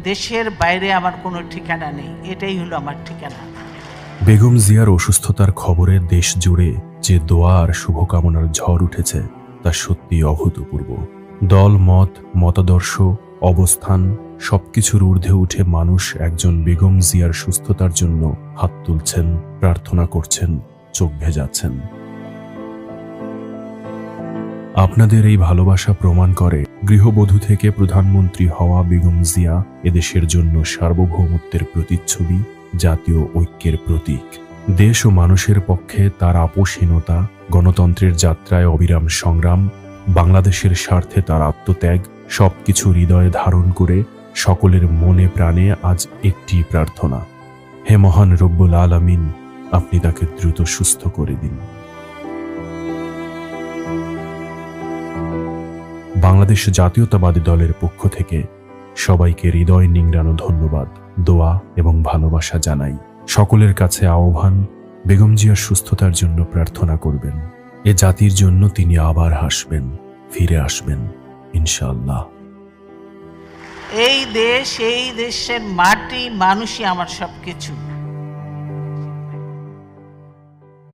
দেশের বাইরে আমার কোনো ঠিকানা নেই, এটাই হলো আমার ঠিকানা। বেগম জিয়ার অসুস্থতার খবরে দেশ জুড়ে যে দোয়া আর শুভকামনার ঝড় উঠেছে তা সত্যি অভূতপূর্ব। দল, মত, মতাদর্শ, অবস্থান সবকিছুর ঊর্ধ্বে উঠে মানুষ একজন বেগম জিয়ার সুস্থতার জন্য হাত তুলছেন, প্রার্থনা করছেন, চোখ ভেজাচ্ছেন। আপনাদের এই ভালোবাসা প্রমাণ করে গৃহবধূ থেকে প্রধানমন্ত্রী হওয়া বেগম জিয়া এদেশের জন্য সার্বভৌমত্বের প্রতিচ্ছবি, জাতীয় ঐক্যের প্রতীক। দেশ ও মানুষের পক্ষে তার আপোষহীনতা, গণতন্ত্রের যাত্রায় অবিরাম সংগ্রাম, বাংলাদেশের স্বার্থে তার আত্মত্যাগ সবকিছু হৃদয়ে ধারণ করে সকলের মনে প্রাণে আজ একটি প্রার্থনা, হে মহান রব্বুল আলামিন, আপনি তাকে দ্রুত সুস্থ করে দিন। বাংলাদেশ জাতীয়তাবাদী দলের পক্ষ থেকে সবাইকে হৃদয় নিংড়ানো ধন্যবাদ, দোয়া এবং ভালোবাসা জানাই। সকলের কাছে আহ্বান, বেগম জিয়ার সুস্থতার জন্য প্রার্থনা করবেন। এ জাতির জন্য তিনি আবার হাসবেন, ফিরে আসবেন ইনশাআল্লাহ। এই দেশ, এই দেশের মাটি, মানুষই আমার সবকিছু।